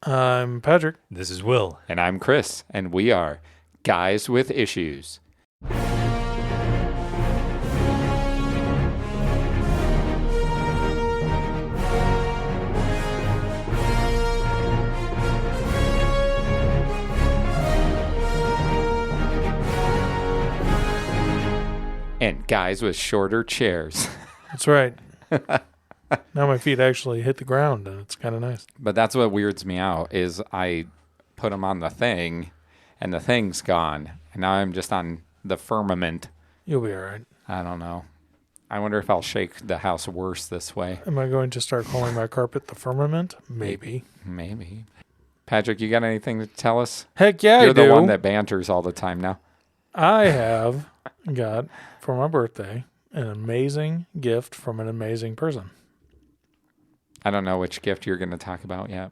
I'm Patrick. This is Will. And I'm Chris, and we are Guys with Issues. And guys with shorter chairs. That's right. Now my feet actually hit the ground, and it's kind of nice. But that's what weirds me out, is I put them on the thing, and the thing's gone. And now I'm just on the firmament. You'll be all right. I don't know. I wonder if I'll shake the house worse this way. Am I going to start calling my carpet the firmament? Maybe. Maybe. Patrick, you got anything to tell us? Heck yeah, You're I do. the one that banters all the time now. I have got, for my birthday, an amazing gift from an amazing person. I don't know which gift you're going to talk about yet.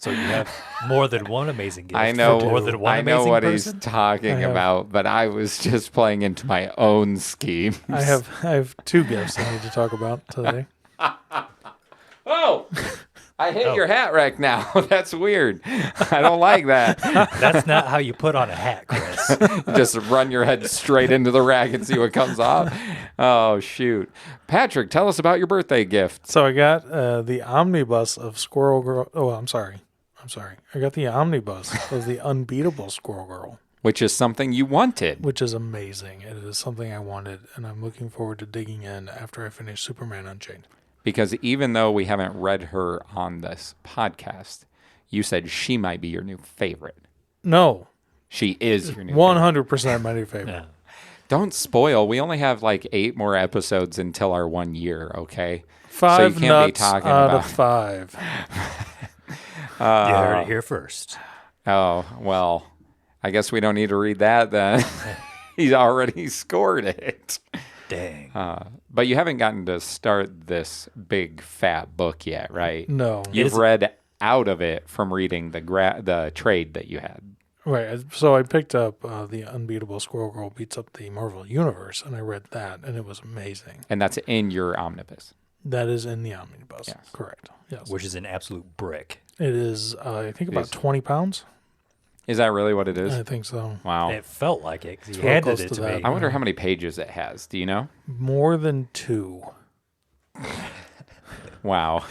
So you have more than one amazing gift. I know. More than one I know amazing what person? he's talking about, but I was just playing into my own schemes. I have two gifts I need to talk about today. Oh, I hit your hat rack now. That's weird. I don't like that. That's not how you put on a hat, Chris. Just run your head straight into the rack and see what comes off. Oh, shoot. Patrick, tell us about your birthday gift. So I got the omnibus of Squirrel Girl. Oh, I'm sorry. I got the omnibus of the unbeatable Squirrel Girl. Which is something you wanted. Which is amazing. It is something I wanted, and I'm looking forward to digging in after I finish Superman Unchained. Because even though we haven't read her on this podcast, you said she might be your new favorite. No. She is your new 100% my new favorite. Yeah. Don't spoil. We only have like 8 more episodes until our 1 year, okay? 5 so you can't nuts be talking out about of 5. You heard it here first. Oh, well, I guess we don't need to read that then. He's already scored it. Dang. But you haven't gotten to start this big fat book yet, right? No. You've read out of it from reading the trade that you had. Right. So I picked up the Unbeatable Squirrel Girl Beats Up the Marvel Universe, and I read that, and it was amazing. And that's in your omnibus. That is in the omnibus. Yes. Correct. Yes. Which is an absolute brick. It is, I think, about 20 pounds. Is that really what it is? I think so. Wow. It felt like it because It's you real handed close it to to that. me. I wonder how many pages it has. Do you know? More than 2. Wow.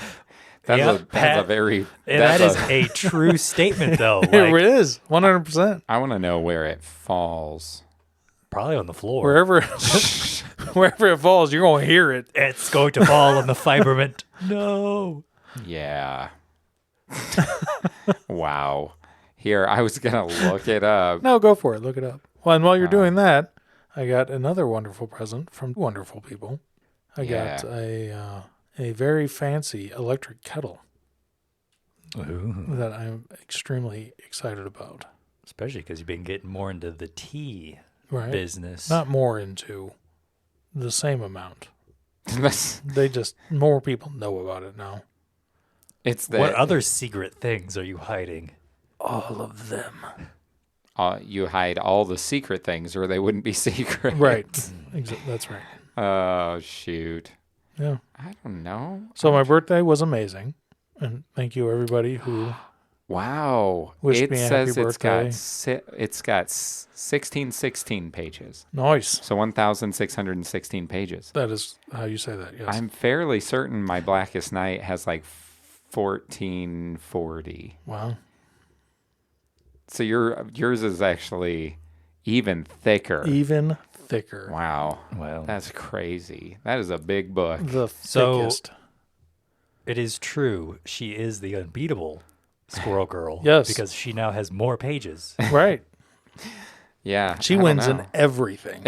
That's, Yeah, that's a very... And that is a true statement, though. It Like, is. 100%. I want to know where it falls. probably on the floor. Wherever it falls, you're going to hear it. It's going to fall on the fiberment. No. Yeah. Wow. Here, I was going to look it up. No, go for it. Look it up. Well, and while you're doing that, I got another wonderful present from wonderful people. I got a very fancy electric kettle Ooh. that I'm extremely excited about. Especially because you've been getting more into the tea Right? business. Not more into the same amount. It's They just, more people know about it now. the... What other secret things are you hiding? All of them. You hide all the secret things or they wouldn't be secret. Right. That's right. Oh, shoot. Yeah. I don't know. So my birthday was amazing. And thank you, everybody who... Wow. Wish It me a says happy it's got birthday. it's got 16 pages. Nice. So 1,616 pages. That is how you say that, yes. I'm fairly certain my Blackest Night has like 1440. Wow. So yours is actually even thicker. Even thicker. Wow. Well, That's crazy. That is a big book. The So- thickest. it is true. She is the unbeatable Squirrel Girl. Yes. Because she now has more pages. Right. Yeah. She I don't wins in know. everything.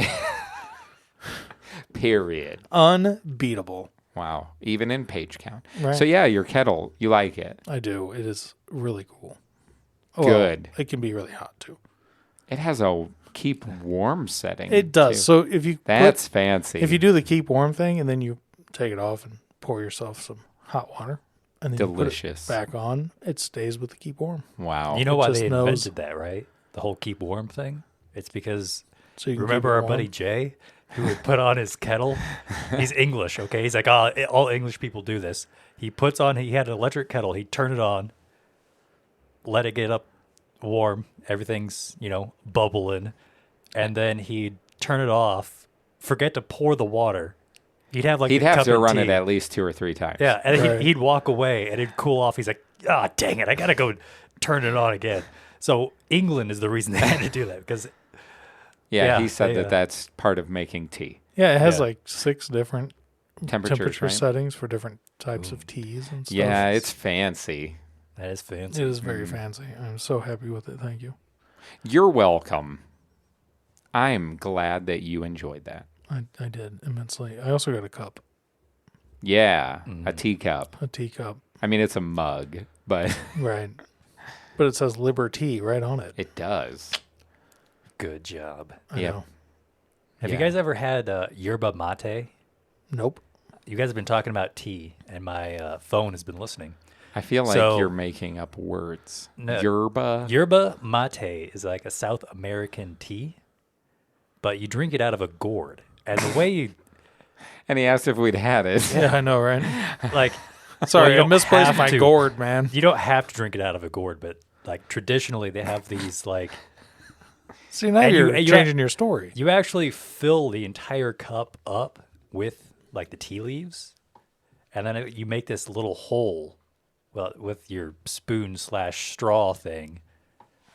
Period. Unbeatable. Wow. Even in page count. Right. So yeah, your kettle, you like it. I do. It is really cool. Good. It can be really hot too. It has a keep warm setting. It does. too. So if you That's fancy. if you do the keep warm thing and then you take it off and pour yourself some hot water and then Delicious. you put it back on, it stays with the keep warm. Wow. You know It why just they knows- invented that, right? The whole keep warm thing? It's because, So you can remember keep it our warm. buddy Jay? who would put on his kettle. He's English, okay? He's like, oh, all English people do this. He had an electric kettle. He'd turn it on, let it get up warm. Everything's, bubbling. And then he'd turn it off, forget to pour the water. He'd have he'd have to run it at least 2 or 3 times. Yeah, and he'd walk away and it'd cool off. He's like, dang it, I got to go turn it on again. So England is the reason they had to do that because... Yeah, he said that's part of making tea. Yeah, it has like 6 different temperature right? settings for different types of teas and stuff. Yeah, it's fancy. That is fancy. It is very fancy. I'm so happy with it. Thank you. You're welcome. I'm glad that you enjoyed that. I did immensely. I also got a cup. Yeah, a teacup. A teacup. I mean, it's a mug, but... Right. But it says Liberty right on it. It does. Good job. I know. Have you guys ever had yerba mate? Nope. You guys have been talking about tea, and my phone has been listening. I feel like you're making up words. No, Yerba? Yerba mate is like a South American tea, but you drink it out of a gourd. And the way you... And he asked if we'd had it. Yeah, I know, right? Like... Sorry, I misplaced my gourd, man. You don't have to drink it out of a gourd, but like traditionally they have these like... See, now you're changing your story. You actually fill the entire cup up with like the tea leaves, and then you make this little hole, well, with your spoon/straw thing,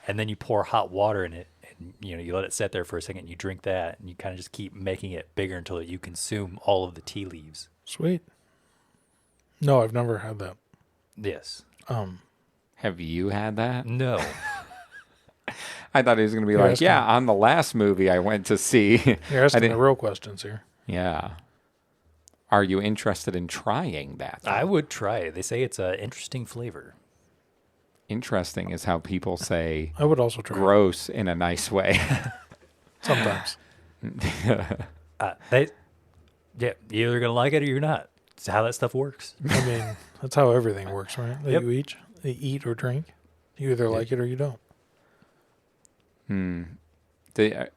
and then you pour hot water in it, and you let it sit there for a second. And you drink that, and you kind of just keep making it bigger until you consume all of the tea leaves. Sweet. No, I've never had that. Yes. Have you had that? No. I thought he was going to be on the last movie I went to see. You're asking the real questions here. Yeah. Are you interested in trying that? I would try it. They say it's an interesting flavor. Interesting is how people say I would also try gross in a nice way. Sometimes. You're either going to like it or you're not. It's how that stuff works. I mean, that's how everything works, right? That you eat or drink. You either like it or you don't.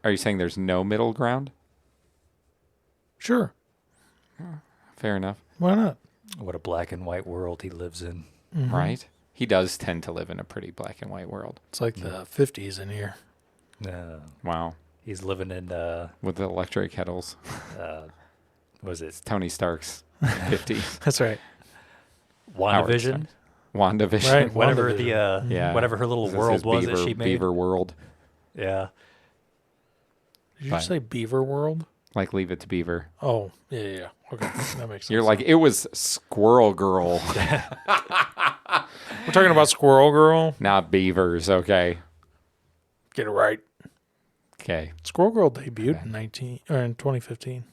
Are you saying there's no middle ground? Sure. Fair enough. Why not? What a black and white world he lives in. Mm-hmm. Right? He does tend to live in a pretty black and white world. It's like the 50s in here. Wow. He's living in... with the electric kettles. What is it? It's Tony Stark's 50s. That's right. WandaVision? WandaVision. Right. Whatever WandaVision. whatever her little world was Beaver, that she made. Beaver World. Yeah. Did you say Beaver World? Like Leave It to Beaver. Oh, yeah. Okay, that makes sense. You're like, it was Squirrel Girl. We're talking about Squirrel Girl? Not beavers, okay? Get it right. Okay. Squirrel Girl debuted in 2015.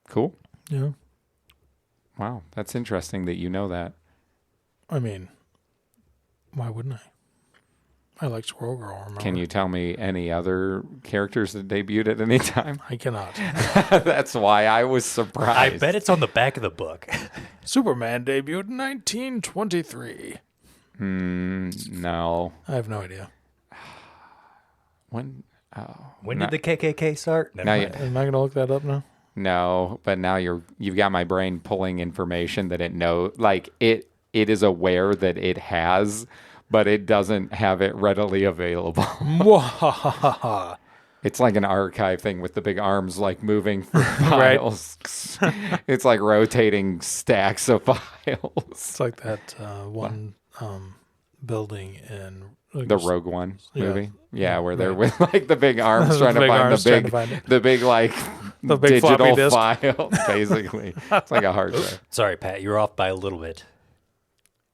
Cool. Yeah. Wow, that's interesting that you know that. I mean, why wouldn't I? I like Squirrel Girl, remember? Can you tell me any other characters that debuted at any time? I cannot. That's why I was surprised. I bet it's on the back of the book. Superman debuted in 1923. No. I have no idea. When did the KKK start? Am I going to look that up now? No, but now you've got my brain pulling information that it is aware that it has, but it doesn't have it readily available. It's like an archive thing with the big arms like moving for files. It's like rotating stacks of files. It's like that one building in the Rogue One movie. Yeah, where they're with like the big arms trying to find the big like the big digital file, basically. It's like a hard drive. Sorry, Pat, you're off by a little bit.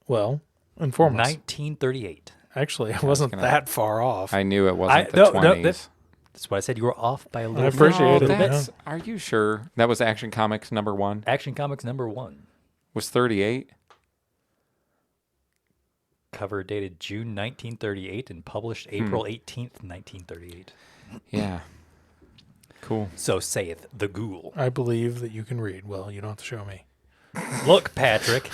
Well, inform us. 1938. Actually, I wasn't that far off. I knew it wasn't the 20s. That's why I said you were off by a little bit. I appreciate it. Are you sure? That was Action Comics #1? Action Comics #1. Was 38? Cover dated June 1938 and published April 18th, 1938. Yeah. Cool. So saith the ghoul. I believe that you can read. Well, you don't have to show me. Look, Patrick.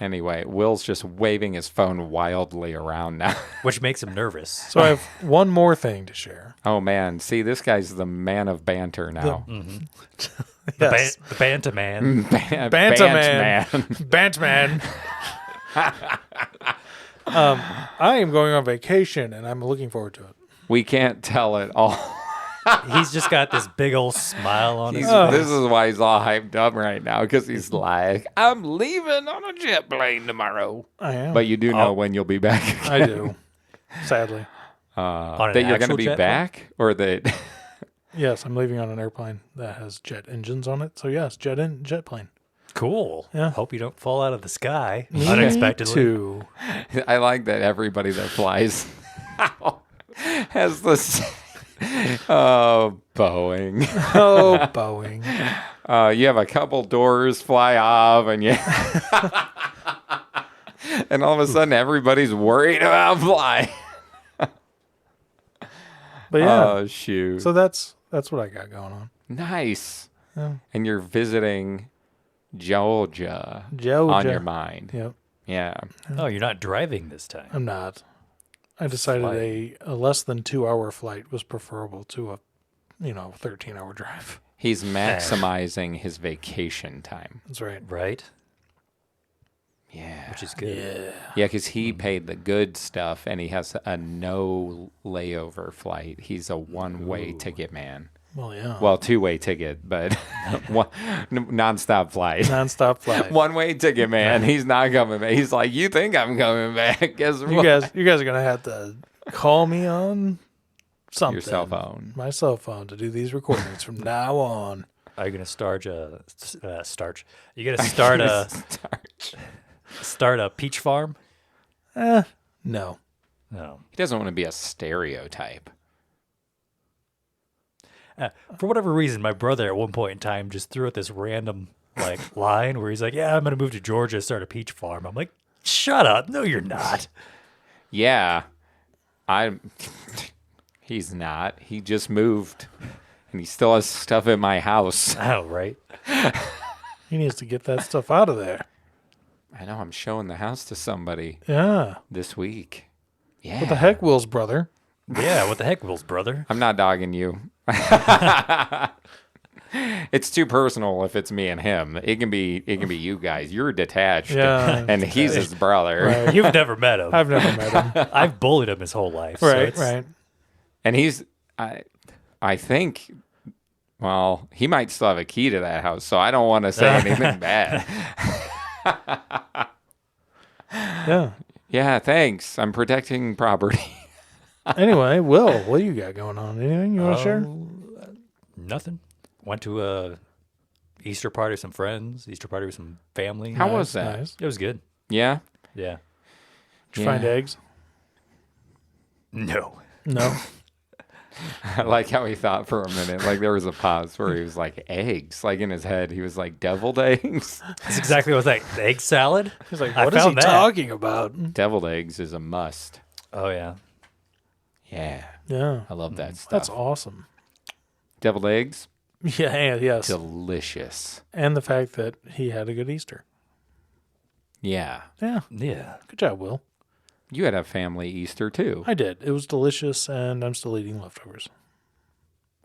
Anyway, Will's just waving his phone wildly around now. Which makes him nervous. So I have one more thing to share. Oh, man. See, this guy's the man of banter now. Yes. The Banta Man. Bantaman. Bantman. I am going on vacation, and I'm looking forward to it. We can't tell it all. He's just got this big old smile on his This is why he's all hyped up right now, because he's like, I'm leaving on a jet plane tomorrow. I am. But you do know when you'll be back again. I do. Sadly. on an That you're going to actual be jet back? Or that... Yes, I'm leaving on an airplane that has jet engines on it. So yes, jet plane. plane. Cool. Yeah. Hope you don't fall out of the sky unexpectedly. Me too. I like that everybody that flies has this... Oh, Boeing. Oh, Boeing. You have a couple doors fly off, and and all of a sudden everybody's worried about flying. But yeah. Oh, shoot. So that's what I got going on. Nice. Yeah. And you're visiting Georgia Georgia. on your mind. Yep. Yeah. Oh, you're not driving this time. I'm not. I decided a less than 2-hour flight was preferable to a 13-hour drive. He's maximizing his vacation time. That's right. Right? Yeah. Which is good. Yeah. Yeah, because he paid the good stuff, and he has a no layover flight. He's a one-way ticket man. Well, yeah. Well, two-way ticket, but nonstop flight. Nonstop flight. One-way ticket man. He's not coming back. He's like, you think I'm coming back? Guess You what? guys are gonna have to call me on something. Your cell phone. My cell phone to do these recordings from now on. Are you going to start a starch? You going to start a peach farm? No. No. He doesn't want to be a stereotype. For whatever reason, my brother at one point in time just threw out this random line where he's like, "Yeah, I'm going to move to Georgia, start a peach farm." I'm like, "Shut up! No, you're not." Yeah. He's not. He just moved. And he still has stuff in my house. Oh, right. He needs to get that stuff out of there. I know. I'm showing the house to somebody Yeah. this week. Yeah. What the heck, Will's brother? Yeah. What the heck, Will's brother? I'm not dogging you. It's too personal if it's me and him. It can be you guys. You're detached. Yeah. And he's his brother. Right. You've never met him. I've never met him. I've bullied him his whole life. Right, so right. And he's I think he might still have a key to that house, so I don't want to say anything bad. Yeah. Yeah, thanks. I'm protecting property. Anyway, Will, what do you got going on? Anything you want to share? Nothing. Went to a Easter party with some friends, Easter party with some family. How was that? Nice. It was good. Yeah? Yeah. Did you find eggs? No. No. I like how he thought for a minute. Like there was a pause where he was like, eggs. Like in his head, he was like, deviled eggs. That's exactly what I was like. The egg salad? He's like, I what is he found that. talking about? Deviled eggs is a must. Oh, yeah. Yeah. Yeah. I love that stuff. That's awesome. Deviled eggs? Yeah, and yes. Delicious. And the fact that he had a good Easter. Yeah. Yeah. Yeah. Good job, Will. You had a family Easter too. I did. It was delicious, and I'm still eating leftovers.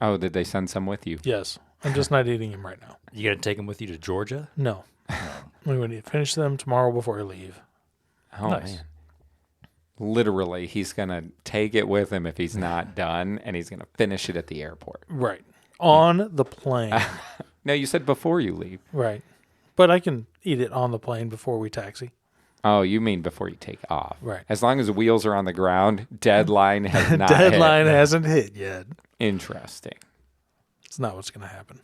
Oh, did they send some with you? Yes. I'm just not eating them right now. You going to take them with you to Georgia? No. I'm going to finish them tomorrow before I leave. Oh, Nice. man. Literally, he's going to take it with him if he's not done, and he's going to finish it at the airport. Right. On the plane. No, you said before you leave. Right. But I can eat it on the plane before we taxi. Oh, you mean before you take off. Right. As long as the wheels are on the ground, deadline has not Deadline hit. hasn't hit yet. Interesting. It's not what's going to happen.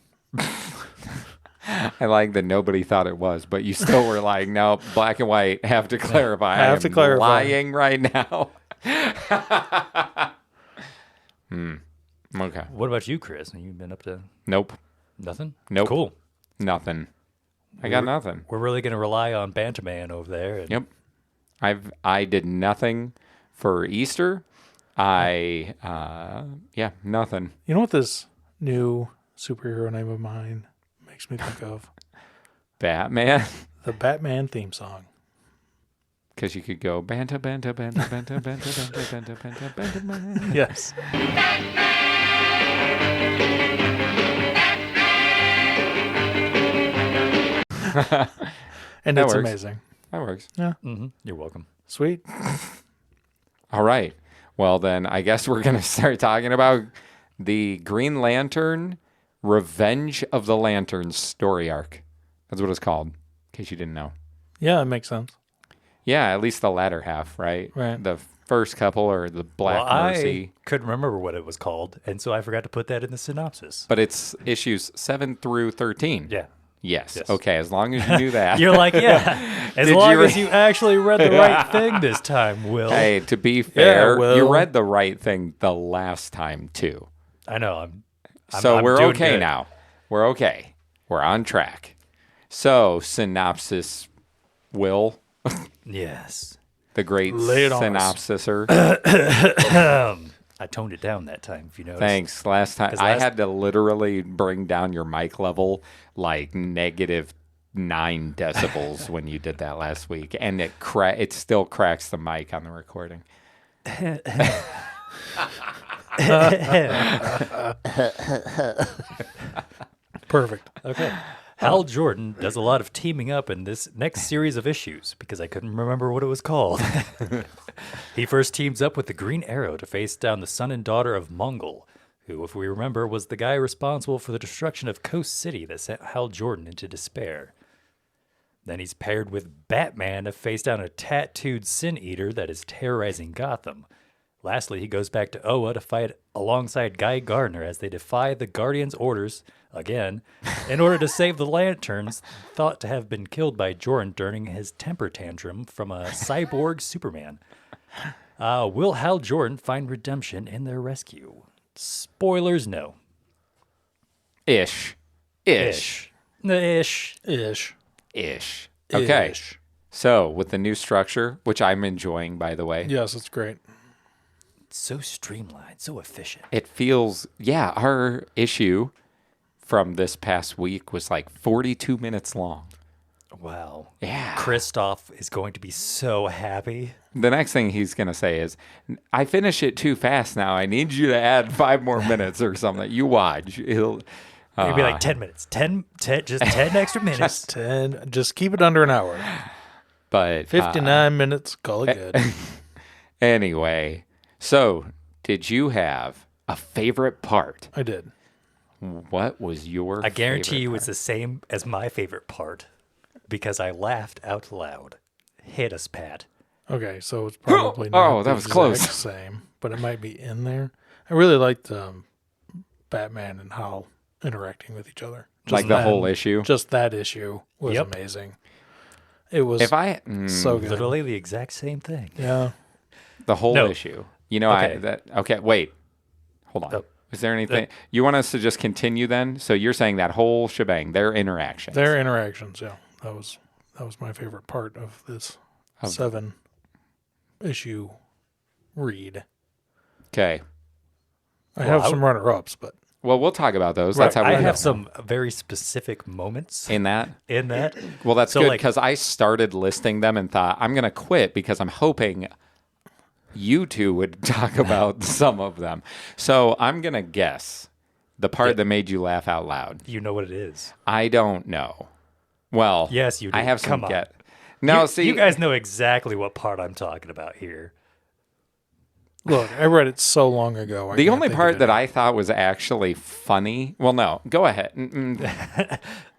I like that nobody thought it was, but you still were like, no, black and white, have to clarify. I have to clarify. Lying right now. Okay. What about you, Chris? You've been up to Nope. nothing? Nope. Cool. Nothing. I got nothing. We're really going to rely on Bantaman over there. And Yep. I did nothing for Easter. Nothing. You know what this new superhero name of mine makes me think of? Batman. The Batman theme song. Because you could go banta, banta, banta, banta, banta, banta, banta, banta, banta, banta. Yes. And That it's works. amazing. That works. Yeah. Mm-hmm. You're welcome. Sweet. All right. Well, then I guess we're going to start talking about the Green Lantern Revenge of the Lanterns story arc. That's what it's called, in case you didn't know. Yeah, it makes sense. Yeah, at least the latter half, right? Right. The first couple are the Black Mercy. I couldn't remember what it was called, and so I forgot to put that in the synopsis. But it's issues 7 through 13. Yeah. Yes. Yes. Okay, as long as you knew that. You're like, yeah, as Did long you as you actually read the right thing this time, Will. Hey, to be fair, Will. you read the right thing the last time, too. I know. I'm We're doing okay good. now. We're okay. We're on track. So, Synopsis, Will, Yes. the great Lay it on us. synopsiser. I toned it down that time, if you noticed. Thanks. Last time, I had to literally bring down your mic level like -9 decibels when you did that last week, and it still cracks the mic on the recording. Perfect. Okay. Hal Jordan does a lot of teaming up in this next series of issues because I couldn't remember what it was called. He first teams up with the Green Arrow to face down the son and daughter of Mongol, who, if we remember, was the guy responsible for the destruction of Coast City that sent Hal Jordan into despair. Then he's paired with Batman to face down a tattooed Sin Eater that is terrorizing Gotham. Lastly, he goes back to Oa to fight alongside Guy Gardner as they defy the Guardian's orders, again, in order to save the Lanterns thought to have been killed by Jordan during his temper tantrum from a cyborg Superman. Will Hal Jordan find redemption in their rescue? Spoilers, no. Ish. Ish. Ish. Okay. Ish. So, with the new structure, which I'm enjoying, by the way, Yes, it's great. So streamlined, so efficient. it feels, our issue from this past week was like 42 minutes long. Wow. Yeah. Kristoff is going to be so happy. The next thing he's going to say is, I finish it too fast now. I need you to add 5 more minutes or something. You watch. He'll It'd be like 10 minutes. 10 just 10 extra minutes. 10. Just keep it under an hour. But 59 minutes. Call it good. anyway, so did you have a favorite part? I did. What was your I guarantee favorite you part? it's the same as my favorite part because I laughed out loud. Hit us, Pat. Okay, so it's probably not Oh, that the was close. exact same, but it might be in there. I really liked Batman and Hal interacting with each other. Like the whole issue? Just that issue was Yep. amazing. It was If I so good. Literally the exact same thing. Yeah. the whole No. issue. You know, Okay. wait. Hold on. Oh. Is there anything you want us to just continue then? So you're saying that whole shebang, their interactions. Their interactions, yeah. That was my favorite part of this 7-issue read. Okay. I have some runner-ups, but Well, we'll talk about those. That's how I we have some very specific moments in that. in that. Well, that's So, good like- because I started listing them and thought I'm going to quit because I'm hoping you two would talk about some of them. So I'm going to guess the part that made you laugh out loud. You know what it is. I don't know. Well, Yes, you do. I have some Come on. get. No, you, see, you guys know exactly what part I'm talking about here. look, I read it so long ago. the only part that I thought was actually funny. Well, no, go ahead.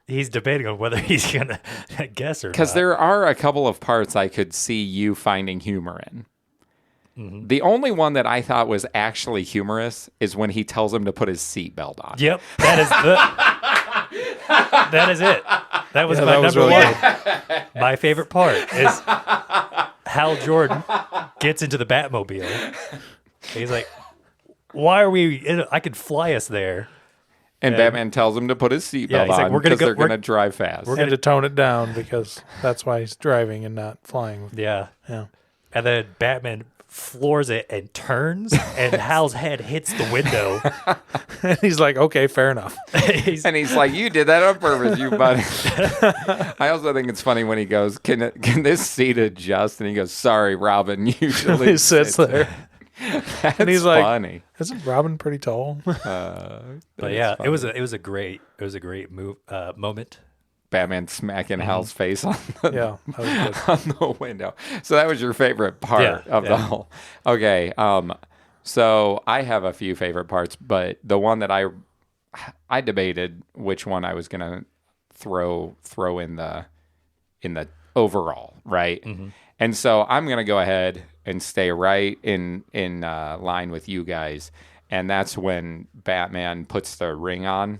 He's debating on whether he's going to guess or not. Because there are a couple of parts I could see you finding humor in. Mm-hmm. The only one that I thought was actually humorous is when he tells him to put his seatbelt on. Yep, that is it. That was my that was number really one. My favorite part is Hal Jordan gets into the Batmobile. He's like, "Why are we? I could fly us there." And Batman tells him to put his seatbelt he's like, on "We're gonna because go- they're going to we're- drive fast. We're going to tone it down because that's why he's driving and not flying. Yeah, Yeah. and then Batman floors it and turns, and Hal's head hits the window. And he's like, okay, fair enough. And he's like, you did that on purpose, you buddy. I also think it's funny when he goes, can this seat adjust? And he goes, sorry, Robin, usually He sits there. That's And he's like, funny. isn't Robin pretty tall? But yeah, it was a great moment. Batman smacking Hal's face on the, Yeah, that was good. on the window. So that was your favorite part of the whole. Okay. So I have a few favorite parts, but the one that I debated which one I was gonna throw in the overall, right? Mm-hmm. And so I'm gonna go ahead and stay right in line with you guys, and that's when Batman puts the ring on.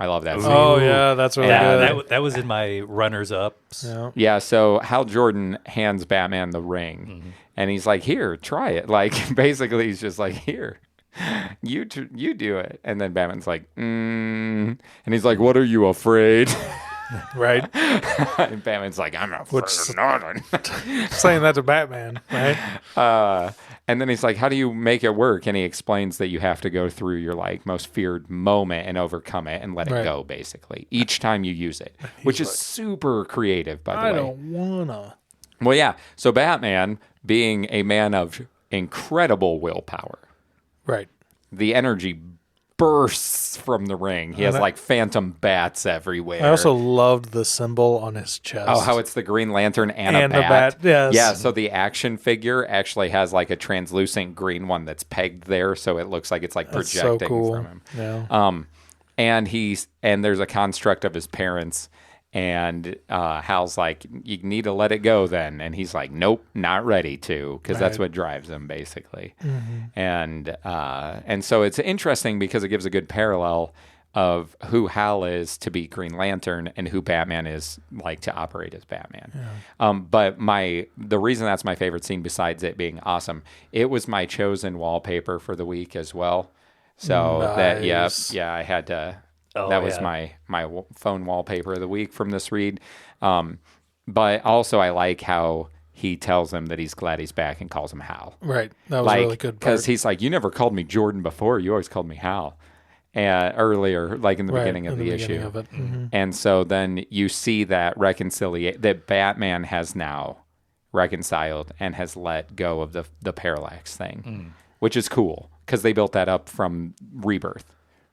I love that scene. Oh yeah, that's really good. That was in my runners-ups. Yeah, so Hal Jordan hands Batman the ring, and he's like, here, try it. Like, basically, he's just like, here, you do it. And then Batman's like, and he's like, what are you, afraid? Right. And Batman's like, I'm afraid of nothing. Saying that to Batman, right? And then he's like, how do you make it work? And he explains that you have to go through your like most feared moment and overcome it and let it go, basically, each time you use it, which is super creative, by the way. I don't wanna. Well, yeah. So Batman, being a man of incredible willpower, Right. the energy bursts from the ring. He has like phantom bats everywhere. I also loved the symbol on his chest. Oh, how it's the Green Lantern and a the bat. Yes. Yeah, so the action figure actually has like a translucent green one that's pegged there, so it looks like it's like projecting from him. Yeah. And there's a construct of his parents, and Hal's like, you need to let it go then, and he's like, nope, not ready to, because that's what drives him basically. And so it's interesting because it gives a good parallel of who Hal is to be Green Lantern and who Batman is like to operate as Batman. But the reason that's my favorite scene, besides it being awesome, it was my chosen wallpaper for the week as well. So Nice. I had to. That was my phone wallpaper of the week from this read. But also I like how he tells him that he's glad he's back and calls him Hal. Right. That was a really good part. Because he's like, you never called me Jordan before. You always called me Hal. Earlier, like in the beginning of the issue. Of it. And so then you see that that Batman has now reconciled and has let go of the parallax thing, which is cool because they built that up from Rebirth.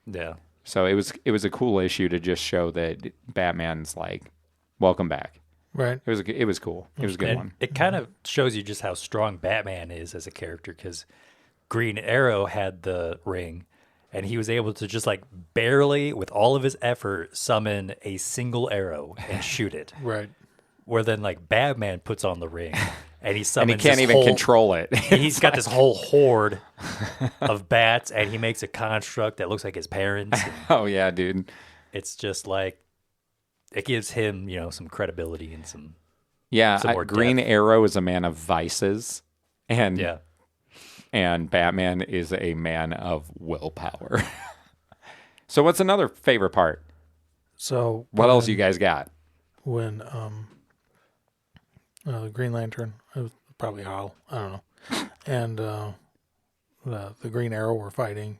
Yeah. So it was a cool issue to just show that Batman's like, welcome back. Right. It was cool. It was a good one. It kind of shows you just how strong Batman is as a character, because Green Arrow had the ring, and he was able to just like barely, with all of his effort, summon a single arrow and shoot it. Right. Where then like Batman puts on the ring, and he summons. And he can't even control it. He's got this whole horde of bats, and he makes a construct that looks like his parents. Oh yeah, dude. It's just like, it gives him, some credibility and some. Yeah, some more Green depth. Arrow is a man of vices, and Yeah. and Batman is a man of willpower. So what's another favorite part? So What else you guys got? When the Green Lantern, it was probably Hal, I don't know, and the Green Arrow were fighting,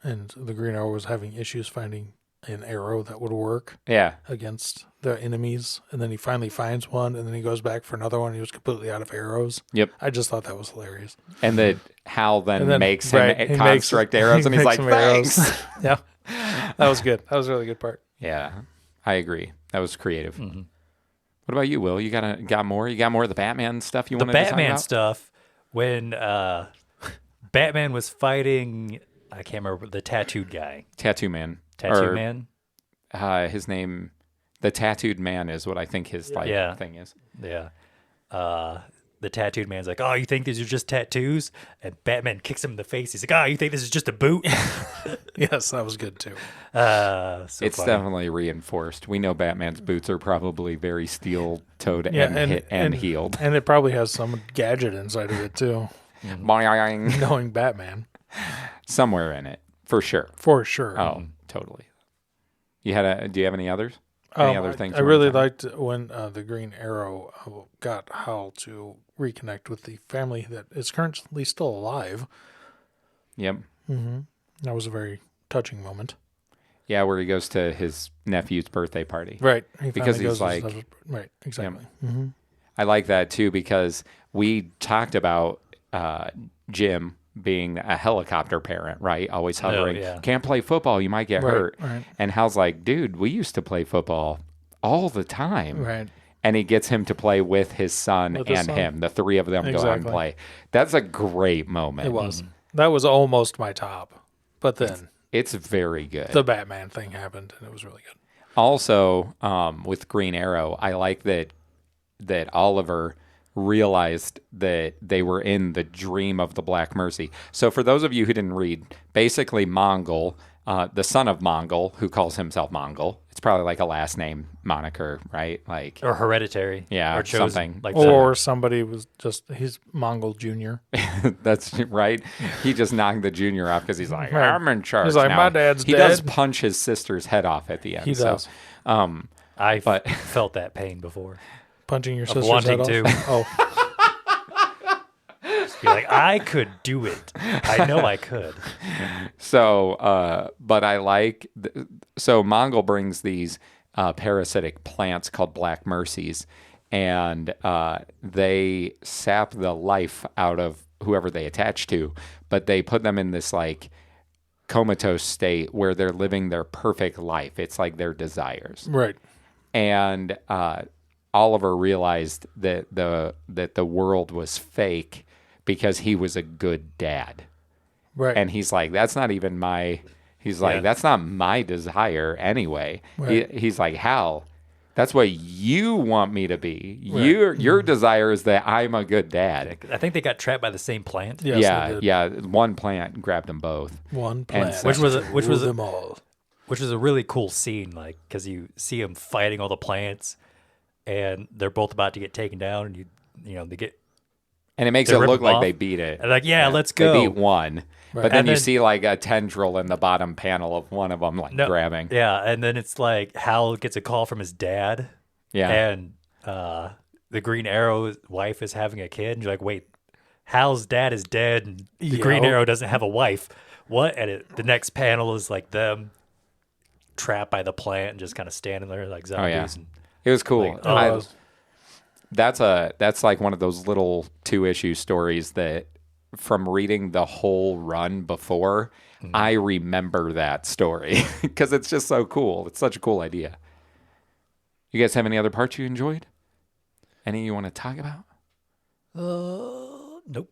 and the Green Arrow was having issues finding an arrow that would work Yeah. against the enemies, and then he finally finds one, and then he goes back for another one, and he was completely out of arrows. Yep. I just thought that was hilarious. And that Hal then, And then makes him right, he construct arrows, and he's like, makes some arrows. thanks. Yeah, that was good. That was a really good part. Yeah, I agree. That was creative. What about you, Will? You got more? You got more of the Batman stuff you The wanted to talk Batman about? stuff, when Batman was fighting, I can't remember, the tattooed guy. Tattoo Man. Tattoo Man? His name, the Tattooed Man, is what I think his thing is. Yeah. The tattooed man's like, oh, you think these are just tattoos? And Batman kicks him in the face. He's like, oh, you think this is just a boot? Yes, that was good too. It's funny. definitely reinforced. We know Batman's boots are probably very steel-toed and heeled. And it probably has some gadget inside of it too. Boing. Knowing Batman. Somewhere in it, for sure. For sure. Oh, totally. Do you have any others? Any other things? I you wanna really talk liked when the Green Arrow got Hal to reconnect with the family that is currently still alive. Yep. That was a very touching moment. Yeah, where he goes to his nephew's birthday party. Right. He Because finally he's goes to like- his- right, exactly. I like that too because we talked about Jim being a helicopter parent, right? Always hovering. yeah. Can't play football, you might get Right, hurt. right. And Hal's like, dude, we used to play football all the time. Right. And he gets him to play with his son With his and son. him. The three of them go out and Exactly. play. That's a great moment. It was. That was almost my top. But then It's very good. the Batman thing happened, and it was really good. Also, with Green Arrow, I like that Oliver realized that they were in the dream of the Black Mercy. So for those of you who didn't read, basically Mongol, the son of Mongol, who calls himself Mongol, it's probably like a last name moniker, right? Like, Or hereditary. Yeah, Or chosen, something. Like Or somebody was he's Mongol Jr. that's right. He just knocked the junior off because he's like, Right. I'm in charge. He's like, now. my dad's He does dead. punch his sister's head off at the end. He does. I but- felt that pain before. Punching your Of sister's wanting head off. to. Oh, Be like, I could do it. I know I could. So, but I like, so Mongol brings these parasitic plants called Black Mercies, and they sap the life out of whoever they attach to, but they put them in this like comatose state where they're living their perfect life. It's like their desires. right. And Oliver realized that the world was fake because he was a good dad. Right. And he's like, that's not even that's not my desire anyway. Right. He's like, Hal, that's what you want me to be. Right. Your desire is that I'm a good dad. I think they got trapped by the same plant. Yes, yeah, they did. yeah. One plant grabbed them both. One plan. so- Which was Rule them all. which was a really cool scene, like because you see them fighting all the plants, and they're both about to get taken down, and you know they get And it makes They it rip look them like off. they beat it. and like yeah, let's go. They beat one. Right. But then And you then- see like a tendril in the bottom panel of one of them like No, grabbing. Yeah, and then it's like Hal gets a call from his dad, Yeah. and the Green Arrow's wife is having a kid, and you're like, wait, Hal's dad is dead, and the Yeah. Green Arrow doesn't have a wife. What? And the next panel is like them trapped by the plant and just kind of standing there like zombies. Oh, yeah. And, It was cool. Like, oh, That's like one of those little 2-issue stories that from reading the whole run before, I remember that story because it's just so cool. It's such a cool idea. You guys have any other parts you enjoyed? Any you want to talk about? nope.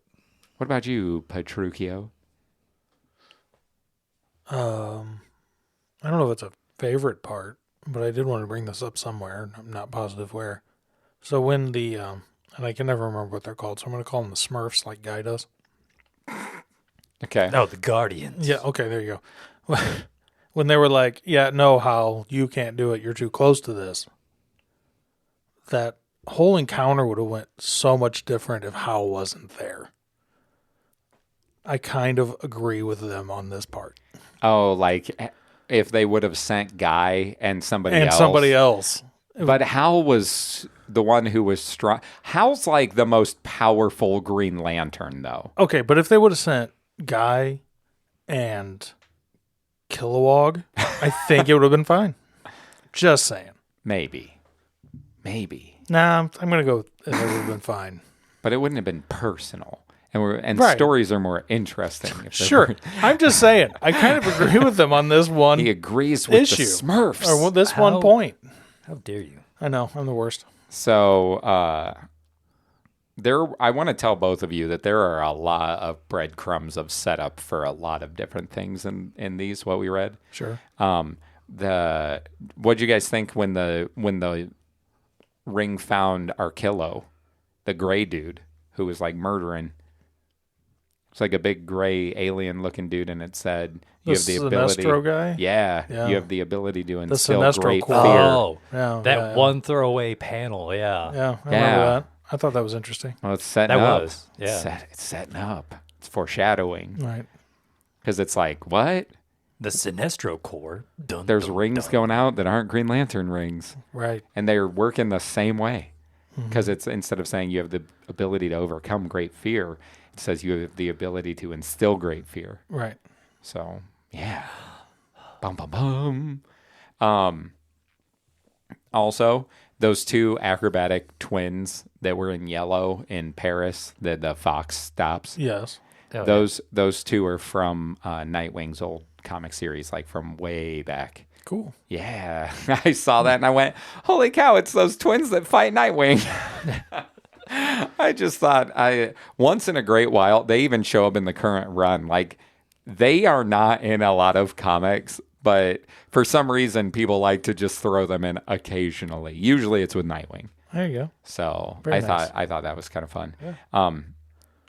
What about you, Petruchio? I don't know if it's a favorite part, but I did want to bring this up somewhere. And I'm not positive where. So when the and I can never remember what they're called, so I'm going to call them the Smurfs, like Guy does. Okay. Oh, the Guardians. Yeah. Okay. There you go. When they were like, "Yeah, no, Hal, you can't do it. You're too close to this." That whole encounter would have went so much different if Hal wasn't there. I kind of agree with them on this part. Oh, like if they would have sent Guy and somebody And else. somebody else. But Hal was the one who was strong. Hal's like the most powerful Green Lantern, though. Okay, but if they would have sent Guy and Kilowog, I think it would have been fine. Just saying. Maybe. Nah, I'm going to go with it would have been fine. But it wouldn't have been personal. And Right. stories are more interesting. If they Sure. were- I'm just saying. I kind of agree with them on this one He agrees with issue. the Smurfs. Or this How- one point. How dare you? I know. I'm the worst. So I want to tell both of you that there are a lot of breadcrumbs of setup for a lot of different things in these, what we read. Sure. What'd you guys think when the ring found Arkillo, the gray dude who was like murdering? It's like a big gray alien looking dude, and it said you have the ability. Sinestro guy? Yeah, Yeah. you have the ability to The instill Sinestro great Corps. fear. Oh, Yeah. that yeah, one throwaway panel. Yeah. Yeah. I Yeah. remember that. I thought that was interesting. Well, it's setting That up. was, yeah. It's setting up. It's foreshadowing Right. because it's like what? The Sinestro Corps. There's rings going out that aren't Green Lantern rings. Right. And they're working the same way. Because it's instead of saying you have the ability to overcome great fear, it says you have the ability to instill great fear. Right. So, yeah. Bum, bum, bum. Also, those two acrobatic twins that were in yellow in Paris that the Fox stops. Yes. Oh, Those two are from Nightwing's old comic series, like from way back. Cool. Yeah, I saw that and I went, holy cow, it's those twins that fight Nightwing. I just thought, once in a great while, they even show up in the current run. Like, they are not in a lot of comics, but for some reason, people like to just throw them in occasionally. Usually it's with Nightwing. There you go. So Very nice. I thought that was kind of fun. Yeah.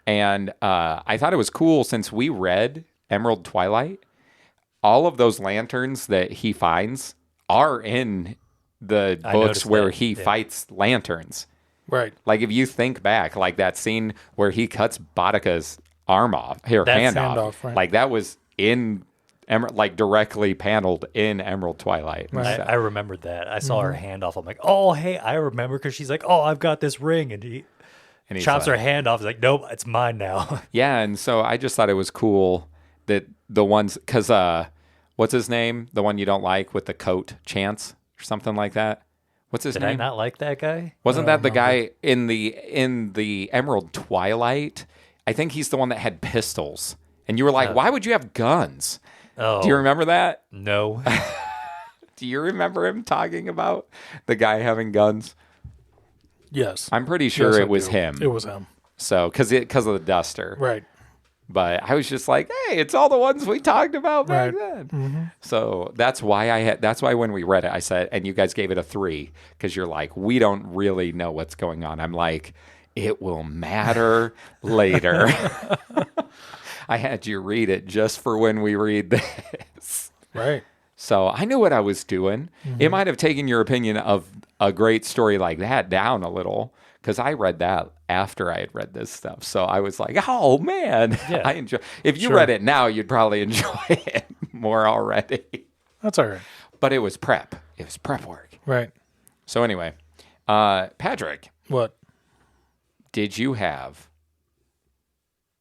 And I thought it was cool since we read Emerald Twilight. All of those lanterns that he finds are in the books noticed where that, he fights lanterns. Right. Like if you think back, like that scene where he cuts Bodica's arm off, her hand off, right. like that was in like directly paneled in Emerald Twilight. Right. So- I remembered that. I saw her hand off. I'm like, oh, hey, I remember, because she's like, oh, I've got this ring. And he he's chops like- her hand off. He's like, nope, it's mine now. Yeah, and so I just thought it was cool that the ones, because what's his name? The one you don't like with the coat, Chance or something like that. What's his Did name? I not like that guy? Wasn't that the guy in the Emerald Twilight? I think he's the one that had pistols. And you were like, why would you have guns? Oh, Do you remember that? no. Do you remember him talking about the guy having guns? Yes. I'm pretty sure Yes, I it was do. him. It was him. So, because of the duster. Right. But I was just like, hey, it's all the ones we talked about back Right. then. So that's why that's why when we read it, I said, and you guys gave it a 3, because you're like, we don't really know what's going on. I'm like, it will matter later. I had you read it just for when we read this. Right. So I knew what I was doing. It might have taken your opinion of a great story like that down a little, because I read that after I had read this stuff. So I was like, oh, man. Yeah. I enjoy. If you Sure. read it now, you'd probably enjoy it more already. That's all right. But it was prep. It was prep work. Right. So anyway, Patrick, What? did you have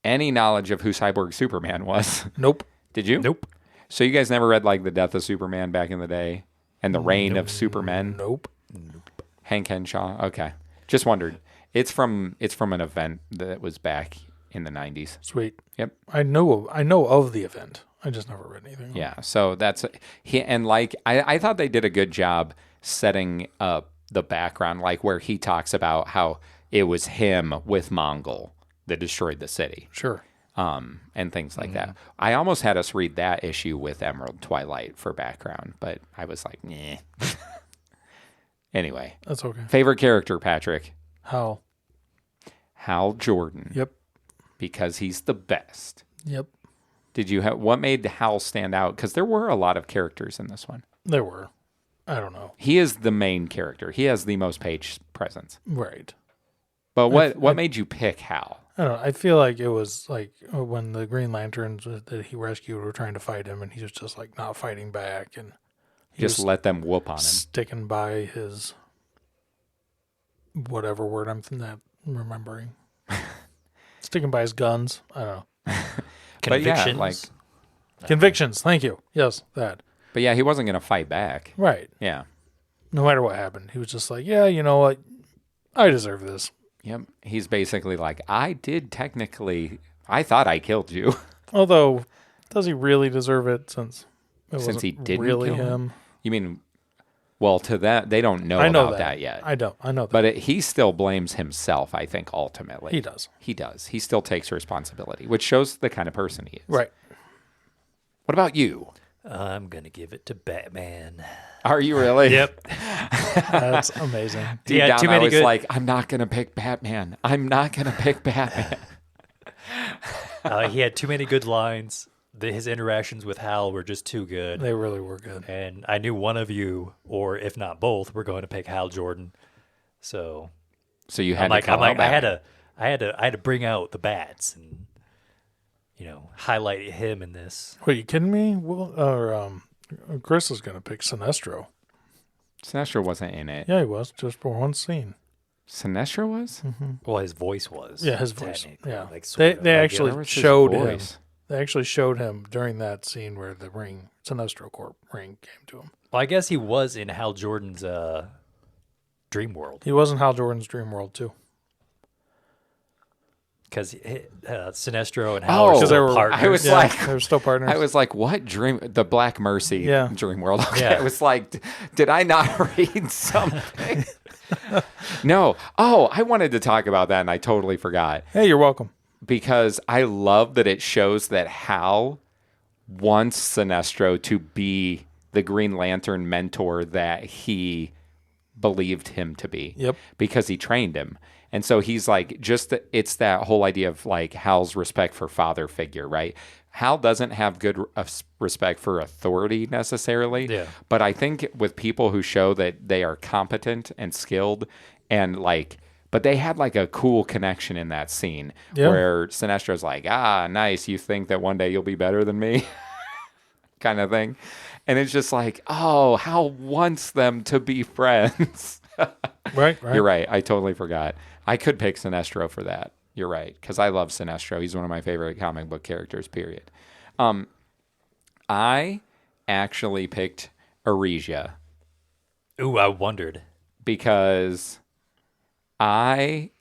any knowledge of who Cyborg Superman was? Nope. Did you? Nope. So you guys never read like The Death of Superman back in the day and The Reign of Superman? Nope. Hank Henshaw. Okay. Just wondered. It's from an event that was back in the 90s. Sweet. Yep. I know of the event. I just never read anything. Yeah. So that's and like I thought they did a good job setting up the background, like where he talks about how it was him with Mongol that destroyed the city. Sure. And things like that. I almost had us read that issue with Emerald Twilight for background, but I was like, nah. Anyway, That's okay. favorite character, Patrick? How? Hal Jordan. Yep. Because he's the best. Yep. Did you have what made Hal stand out? Because there were a lot of characters in this one. There were. I don't know. He is the main character. He has the most page presence. Right. But what made you pick Hal? I don't know. I feel like it was like when the Green Lanterns that he rescued were trying to fight him, and he was just like not fighting back, and he Just was let them whoop on him. sticking by his whatever word I'm not remembering. Sticking by his guns. I don't know. But yeah, Convictions. like, Convictions. Thank you. Yes, that. but yeah, he wasn't going to fight back. Right. Yeah. No matter what happened, he was just like, yeah, you know what? I deserve this. Yep. He's basically like, I thought I killed you. Although, does he really deserve it since it Since wasn't he didn't really kill him? him? You mean, well, to that, they don't know I know about that yet. I know that. But he still blames himself, I think, ultimately. He does. He does. He still takes responsibility, which shows the kind of person he is. Right. What about you? I'm going to give it to Batman. Are you really? Yep. That's amazing. Deep Yeah, down, too I many was good- like, I'm not going to pick Batman. I'm not going to pick Batman. He had too many good lines. His interactions with Hal were just too good. They really were good. And I knew one of you, or if not both, were going to pick Hal Jordan. So So you had I'm like, to call out I Batman. had to bring out the bats and highlight him in this. Wait, you kidding me? Chris is going to pick Sinestro. Sinestro wasn't in it. Yeah, he was, just for one scene. Sinestro was? Well, his voice was. Yeah, his voice. technically, Yeah. like, sort They of. they Like, actually Where was his showed him. voice? They actually showed him during that scene where the Sinestro Corp ring came to him. Well, I guess he was in Hal Jordan's Dream World He was in Hal Jordan's Dream World too. because Sinestro and Hal are Oh, still they were- partners. I was Yeah, like, they were still partners. I was like, what dream? The Black Mercy Yeah. Dream World. Okay. Yeah. I was like, did I not read something? No. Oh, I wanted to talk about that and I totally forgot Hey, you're welcome. because I love that it shows that Hal wants Sinestro to be the Green Lantern mentor that he believed him to be. Yep. Because he trained him. And so he's like, it's that whole idea of like Hal's respect for father figure, right? Hal doesn't have good respect for authority necessarily. Yeah. But I think with people who show that they are competent and skilled and like, but they had like a cool connection in that scene where Sinestro's like, nice. You think that one day you'll be better than me kind of thing. And it's just like, oh, Hal wants them to be friends. Right. You're right. I totally forgot. I could pick Sinestro for that. You're right. Because I love Sinestro. He's one of my favorite comic book characters, period. I actually picked Arisia Ooh, I wondered. because I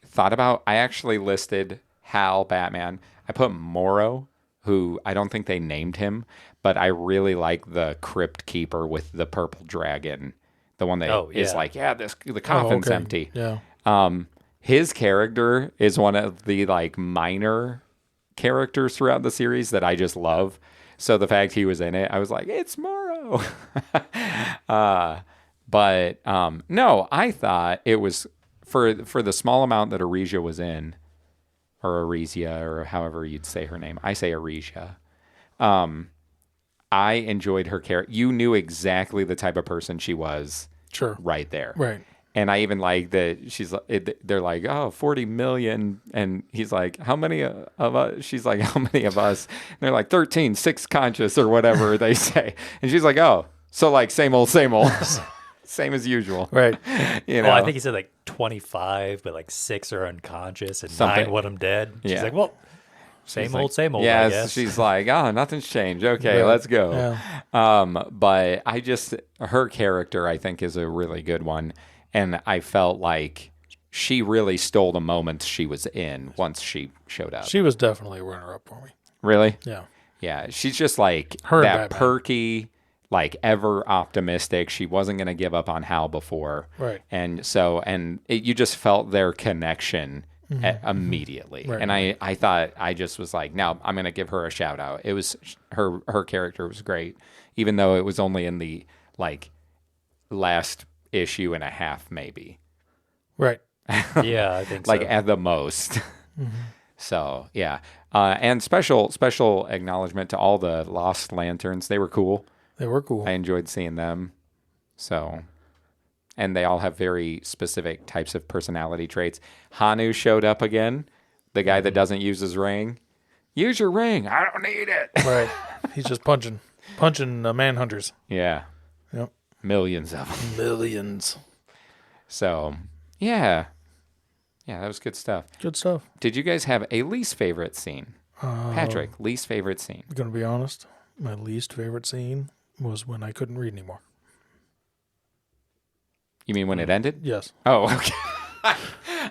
actually listed Hal Batman. I put Morrow, who I don't think they named him, but I really like the Crypt Keeper with the purple dragon. The one that is like, the coffin's okay. empty. Yeah. His character is one of the like minor characters throughout the series that I just love. So the fact he was in it, I was like, it's Morrow. But no, I thought it was for the small amount that Arisia was in, or Arisia, or however you'd say her name. I say Arisia. I enjoyed her character. You knew exactly the type of person she was Sure. right there. Right. And I even like that they're like, 40 million. And he's like, how many of us? She's like, how many of us? And they're like, 13, 6 conscious or whatever they say. And she's like, oh, so like same old, same as usual. Right. You know? Well, I think he said like 25, but like 6 are unconscious and Something. 9 want them dead. She's Yeah. like, well, same old, I Yeah, guess. she's like, nothing's changed. Okay, Right. let's go. Yeah. But her character, I think, is a really good one. And I felt like she really stole the moments she was in once she showed up. She was definitely a runner-up for me. Really? Yeah. Yeah. She's just like Her and that Batman. perky, like ever optimistic. She wasn't going to give up on Hal before. Right. And so, you just felt their connection immediately. Right, And I thought, I just was like, no, I'm going to give her a shout out. It was her character was great, even though it was only in the like last issue and a half, maybe. Right. Yeah, I think Like so. at the most. So yeah. And special acknowledgement to all the Lost Lanterns. They were cool. They were cool. I enjoyed seeing them. So, and they all have very specific types of personality traits. Hanu showed up again. The guy that doesn't use his ring. Use your ring. I don't need it. Right. He's just punching manhunters. Yeah. Yep. Millions of them. Millions. So, yeah. Yeah, that was good stuff. Good stuff. Did you guys have a least favorite scene? Patrick, least favorite scene. I'm going to be honest. My least favorite scene was when I couldn't read anymore. You mean when it ended? Yes. Oh, okay.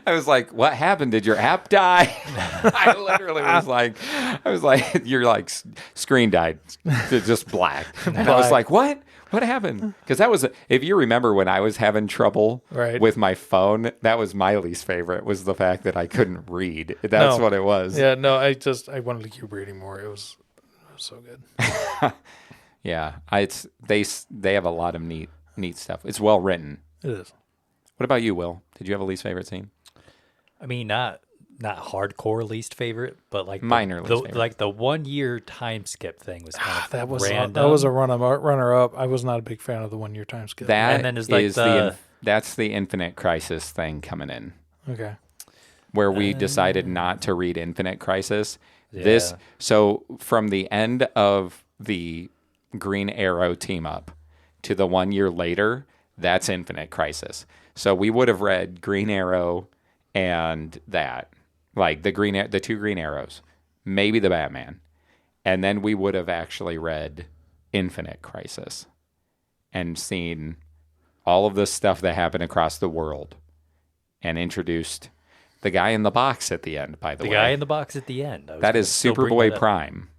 I was like, what happened? Did your app die? I literally was like, your like screen died. It's just black. And I was like, what? What happened? Because that was, if you remember when I was having trouble Right. with my phone, that was my least favorite, was the fact that I couldn't read. That's No. what it was. Yeah, no, I wanted to keep reading more. It was so good. Yeah. They have a lot of neat stuff. It's well written. It is. What about you, Will? Did you have a least favorite scene? I mean, not hardcore least favorite, but like Minor least favorite. Like the 1 year time skip thing was kind of That was random. that was a runner up. I was not a big fan of the 1 year time skip. That And then there's like is that's the Infinite Crisis thing coming in, Okay. where we decided not to read Infinite Crisis So from the end of the Green Arrow team up to the 1 year later, that's Infinite Crisis. So we would have read Green Arrow and that, like the two Green Arrows, maybe the Batman. And then we would have actually read Infinite Crisis and seen all of this stuff that happened across the world and introduced the guy in the box at the end, by the way. The guy in the box at the end. That is Superboy Prime.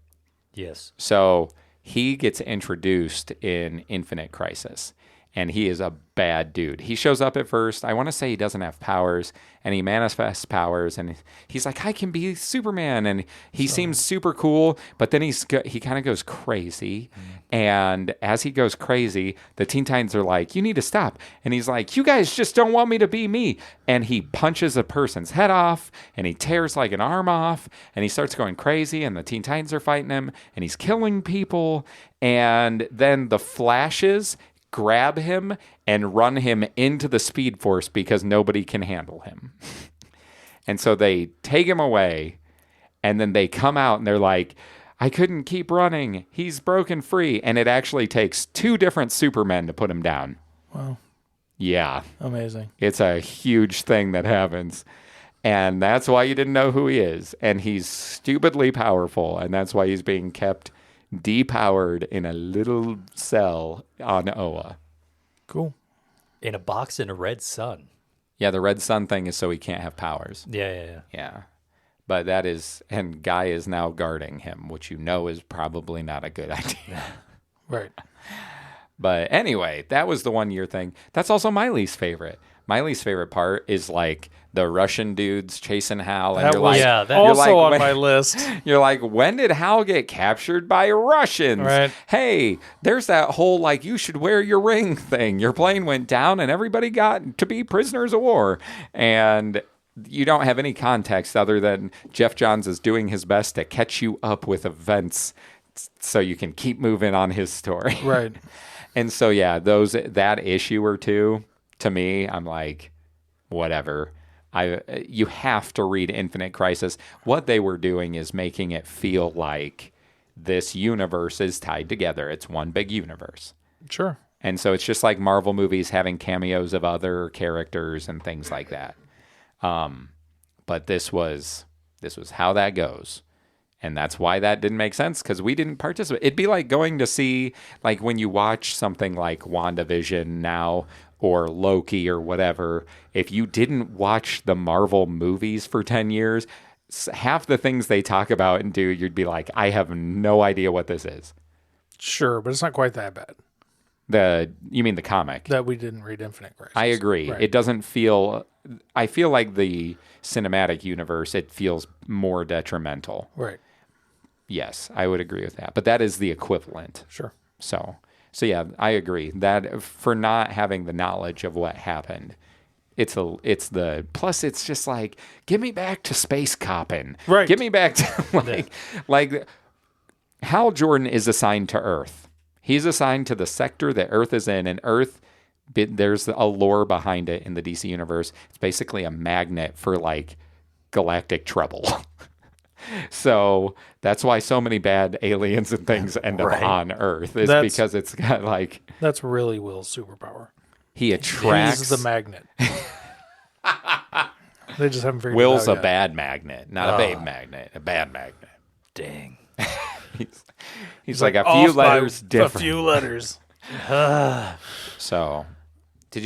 Yes. So he gets introduced in Infinite Crisis, and he is a bad dude. He shows up at first. I want to say he doesn't have powers, and he manifests powers, and he's like, I can be Superman, and he seems super cool, but then he kind of goes crazy, and as he goes crazy, the Teen Titans are like, you need to stop, and he's like, you guys just don't want me to be me, and he punches a person's head off, and he tears like an arm off, and he starts going crazy, and the Teen Titans are fighting him, and he's killing people, and then the Flashes grab him and run him into the Speed Force because nobody can handle him. And so they take him away, and then they come out and they're like, I couldn't keep running. He's broken free. And it actually takes two different Supermen to put him down. Wow. Yeah. Amazing. It's a huge thing that happens. And that's why you didn't know who he is. And he's stupidly powerful. And that's why he's being kept depowered in a little cell on Oa. Cool. In a box in a red sun. Yeah, the red sun thing is so he can't have powers. Yeah. Yeah. But that is, and Guy is now guarding him, which you know is probably not a good idea. Right. But anyway, that was the 1 year thing. That's also my least favorite. My least favorite part is like the Russian dudes chasing Hal. And That you're was like, yeah, that- you're also like, on when- my list. You're like, when did Hal get captured by Russians? Right. Hey, there's that whole like, you should wear your ring thing. Your plane went down and everybody got to be prisoners of war. And you don't have any context other than Jeff Johns is doing his best to catch you up with events so you can keep moving on his story. Right. And so, yeah, that issue or two, to me, I'm like, whatever. You have to read Infinite Crisis. What they were doing is making it feel like this universe is tied together. It's one big universe. Sure. And so it's just like Marvel movies having cameos of other characters and things like that. But this was how that goes. And that's why that didn't make sense, because we didn't participate. It'd be like going to see, like when you watch something like WandaVision now or Loki or whatever, if you didn't watch the Marvel movies for 10 years, half the things they talk about and do, you'd be like, I have no idea what this is. Sure, but it's not quite that bad. You mean the comic? That we didn't read Infinite Crisis. I agree. Right. It doesn't feel... I feel like the cinematic universe, it feels more detrimental. Right. Yes, I would agree with that. But that is the equivalent. Sure. So yeah, I agree that for not having the knowledge of what happened, plus it's just like, get me back to space copping. Right. Get me back to like Hal Jordan is assigned to Earth. He's assigned to the sector that Earth is in, and Earth, there's a lore behind it in the DC universe. It's basically a magnet for like galactic trouble. So that's why so many bad aliens and things end up on Earth, is because it's got like... That's really Will's superpower. He attracts... He's the magnet. They just haven't figured Will's it out a yet. bad magnet, not a babe magnet, a bad magnet. Dang. He's like a off few by letters different. A few letters. So, did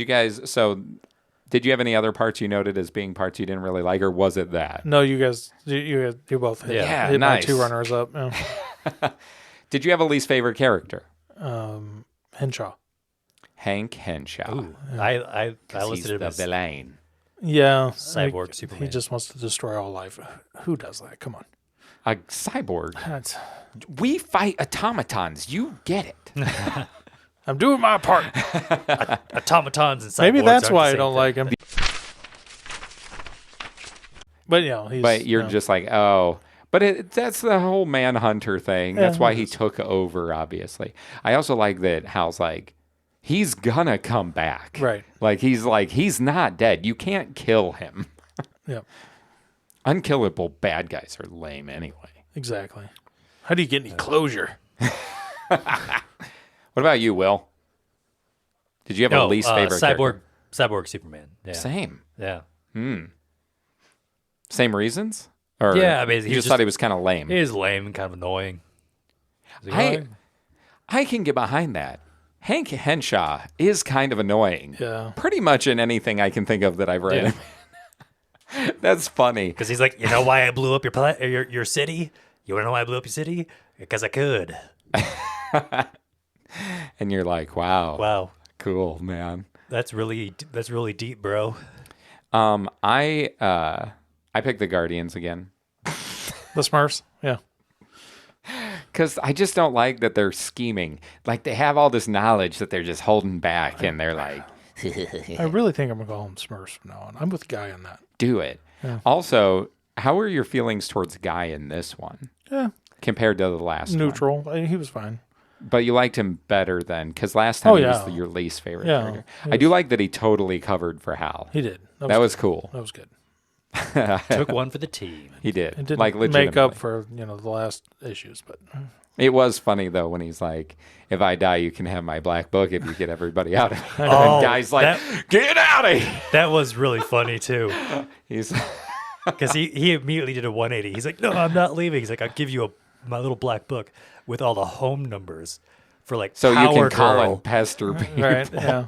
you have any other parts you noted as being parts you didn't really like, or was it that? No, you guys, you both hit, Yeah, hit nice. my two runners up. Yeah. Did you have a least favorite character? Henshaw. Hank Henshaw. Ooh, I He's listed him the as villain. Yeah. Cyborg Superman. He just wants to destroy all life. Who does that? Come on. A cyborg. That's, We fight automatons. You get it. I'm doing my part. automatons and cyborgs. Maybe that's aren't why the I same don't thing. like him. But, you know, he's... But you're you know, just like, oh. But that's the whole Manhunter thing. That's why he took over, obviously. I also like that Hal's like, he's gonna come back. Right. He's not dead. You can't kill him. Yeah. Unkillable bad guys are lame anyway. Exactly. How do you get any closure? What about you, Will? Did you have a least favorite character? Cyborg Superman. Yeah. Same. Yeah. Same reasons? Or Yeah, I mean, you just thought he was kind of lame. He is lame and kind of annoying. I can get behind that. Hank Henshaw is kind of annoying. Yeah. Pretty much in anything I can think of that I've read. Yeah. That's funny. Because he's like, you know why I blew up your city? You want to know why I blew up your city? Because I could. And you're like, wow. Wow. Cool, man. That's really deep, bro. I picked the Guardians again. The Smurfs? Yeah. Because I just don't like that they're scheming. Like, they have all this knowledge that they're just holding back, and they're like, I really think I'm going to call them Smurfs from now on. I'm with Guy on that. do it. Yeah. Also, how are your feelings towards Guy in this one? Yeah. Compared to the last one? Neutral. He was fine. But you liked him better then, because last time he was your least favorite character. I do like that he totally covered for Hal. He did. That was cool. That was good. Took one for the team. He did. It didn't like, make up for the last issues, but it was funny though when he's like, "If I die, you can have my black book if you get everybody out of it." And Guy's like, "Get out of here!" That was really funny too. He's because he immediately did a 180. He's like, "No, I'm not leaving." He's like, "I'll give you my little black book with all the home numbers for like so Power you can call Girl." and pester people." right, yeah.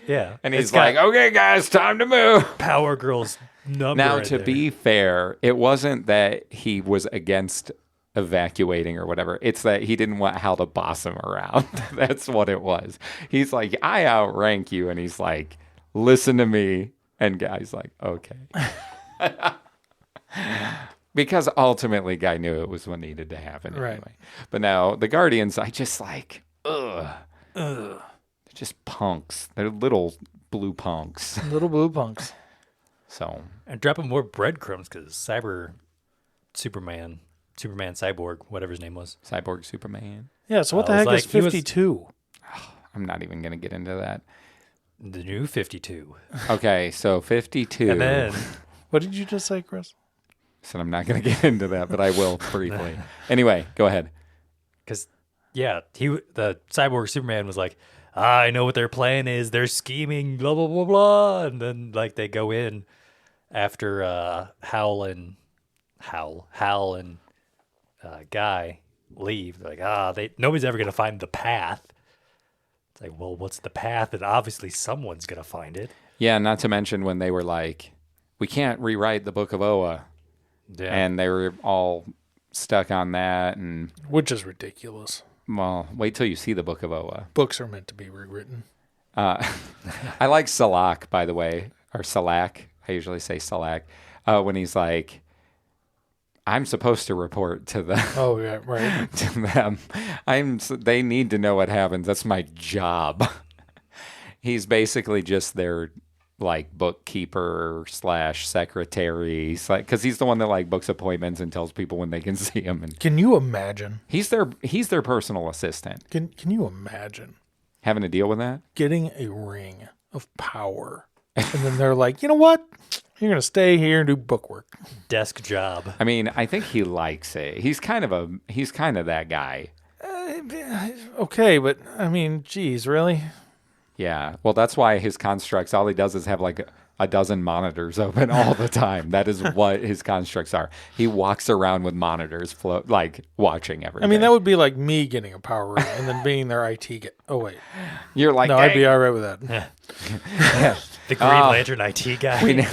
Yeah, And he's like, "Okay, guys, time to move." Power Girl's number. Now, right to there. be fair, it wasn't that he was against evacuating or whatever. It's that he didn't want Hal to boss him around. That's what it was. He's like, "I outrank you," and he's like, "Listen to me." And Guy's like, "Okay." Because ultimately, Guy knew it was what needed to happen anyway. Right. But now, the Guardians, I just like, they're just punks. They're little blue punks. Little blue punks. So, and dropping more breadcrumbs because Superman, Cyborg, whatever his name was. Cyborg Superman. Yeah, so what the heck is 52? I'm not even going to get into that. The new 52. Okay, so 52. And then, What did you just say, Chris? So I'm not going to get into that, but I will briefly. Anyway, go ahead. because the Cyborg Superman was like, I know what their plan is. They're scheming, blah blah blah blah, and then like they go in after Hal and Guy leave. They're like, nobody's ever gonna find the path. It's like, well, what's the path? And obviously someone's gonna find it. Yeah, not to mention when they were like, we can't rewrite the Book of Oa. Yeah. And they were all stuck on that. And, Which is ridiculous. well, wait till you see the Book of Oa. Books are meant to be rewritten. I like Salak, by the way, or Salak. I usually say Salak. When he's like, I'm supposed to report to the Oh, yeah, right. to them. They need to know what happens. That's my job. He's basically just their like bookkeeper / secretary, because he's the one that like books appointments and tells people when they can see him. And Can you imagine? he's their personal assistant. Can you imagine Having to deal with that? getting a ring of power? And then they're like, you know what? You're going to stay here and do bookwork. Desk job. I mean, I think he likes it. He's kind of that guy. Okay, but I mean, geez, really? Yeah. Well, that's why his constructs, all he does is have like a dozen monitors open all the time. That is what his constructs are. He walks around with monitors like watching everything. I mean, that would be like me getting a power ring and then being their IT guy. Oh, wait. You're like, No, hey, I'd be all right with that. The Green Lantern IT guy.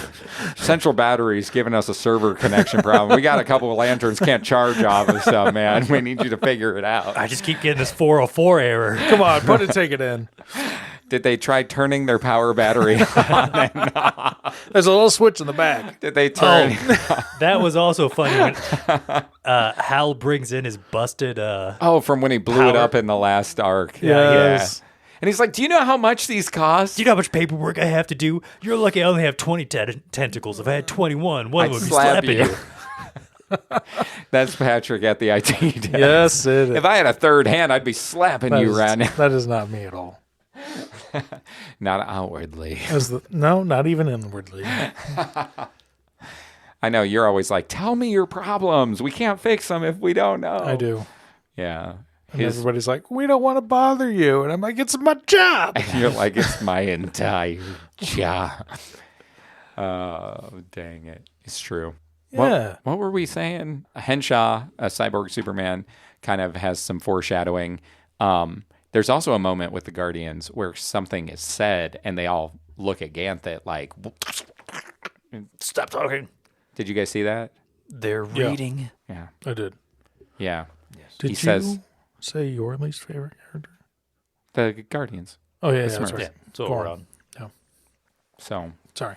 Central Battery's giving us a server connection problem. We got a couple of lanterns can't charge off and stuff, man. We need you to figure it out. I just keep getting this 404 error. Come on, put it, take it in. Did they try turning their power battery on and off? There's a little switch in the back. Did they turn? That was also funny when Hal brings in his busted. From when he blew it up in the last arc. Yes. Yeah. And he's like, do you know how much these cost? Do you know how much paperwork I have to do? You're lucky I only have 20 tentacles. If I had 21, one I'd would be slap slapping you. That's Patrick at the IT desk. Yes, it is. If I had a third hand, I'd be slapping That you is- right now. That is not me at all. Not outwardly. No, not even inwardly. I I know you're always like, tell me your problems. We can't fix them if we don't know. I do. Yeah. And everybody's like, we don't want to bother you. And I'm like, it's my job. You're like, it's my entire job. Oh, dang it. It's true. Yeah. What were we saying? Henshaw, a Cyborg Superman, kind of has some foreshadowing. There's also a moment with the Guardians where something is said and they all look at Ganthet like, Stop talking. did you guys see that? They're reading. Yeah. I did. Yeah. Did He you says- say your least favorite character? The Guardians. Oh, yeah, Smurfs. that's right. Yeah, so Go we're on. on. So Sorry.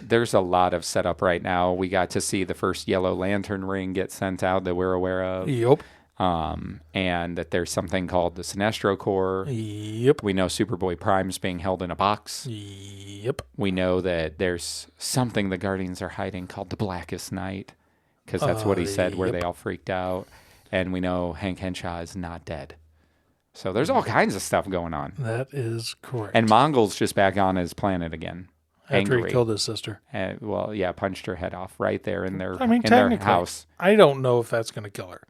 there's a lot of setup right now. We got to see the first Yellow Lantern ring get sent out that we're aware of. Yep. And that there's something called the Sinestro Corps. Yep. We know Superboy Prime's being held in a box. Yep. We know that there's something the Guardians are hiding called the Blackest Night, because that's what he said where yep. they all freaked out. And we know Hank Henshaw is not dead. So there's all kinds of stuff going on. That is correct. And Mongol's just back on his planet again. After Angry. he killed his sister. Well, yeah, punched her head off right there in their, I mean, in their technically, house. I don't know if that's going to kill her.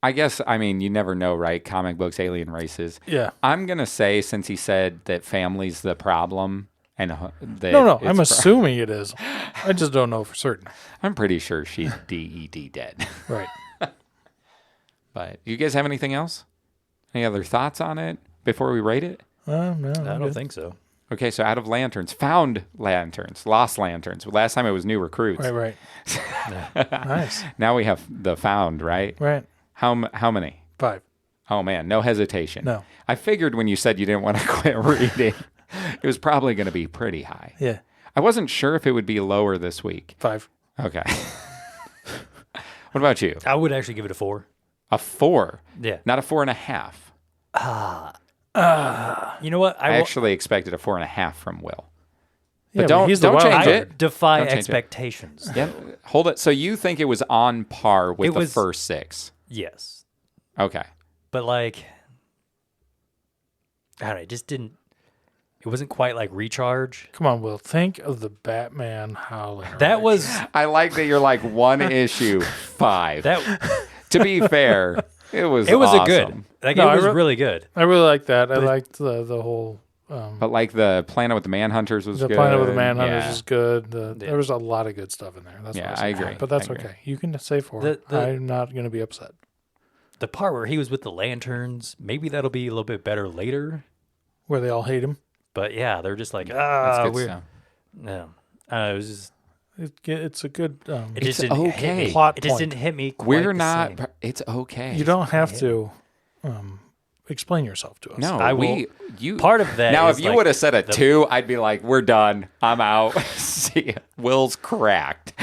I guess, I mean, you never know, right? Comic books, alien races. Yeah. I'm going to say, since he said that family's the problem, and that No, it's I'm assuming it is. I just don't know for certain. I'm pretty sure she's DED dead. Right. But you guys have anything else? Any other thoughts on it before we rate it? No, I don't think so. Okay, so out of lanterns, found lanterns, lost lanterns. Last time it was new recruits. Right. Nice. Now we have the found, right? Right. How many? 5. Oh, man, no hesitation. No. I figured when you said you didn't want to quit reading, it was probably going to be pretty high. Yeah. I wasn't sure if it would be lower this week. 5. Okay. What about you? I would actually give it a 4. A 4? Yeah. Not a 4.5. You know what? I actually expected a 4.5 from Will. Yeah, But don't he's the don't wild change card. it. defy Don't change it. expectations. Yeah, hold it. So you think it was on par with It the was- first 6? Yes. Okay. But like, I don't know, it just didn't, it wasn't quite like Recharge. Come on, Will. Think of the Batman howling. That was, I like that you're like 1 issue 5. that, To be fair, it was it was awesome. a good, like No, it I was re- really good. I really like that. I liked the whole. But like the Planet with the Manhunters was The good. Planet with the Manhunters Yeah. is good. There was a lot of good stuff in there. That's Yeah, what I was saying. agree. But that's I agree. okay. You can say 4. The- I'm not going to be upset. The part where he was with the lanterns, maybe that'll be a little bit better later. Where they all hate him. But yeah, they're just like, That's good we're, stuff. no. It was just, It's a good. it just It's didn't hit okay. me. Plot It just point. didn't hit me quite We're the not. same. It's okay. You don't have to explain yourself to us. No, I will- You Part of that Now, is if you like would have said a 2, I'd be like, "We're done. I'm out." See, ya. Will's cracked.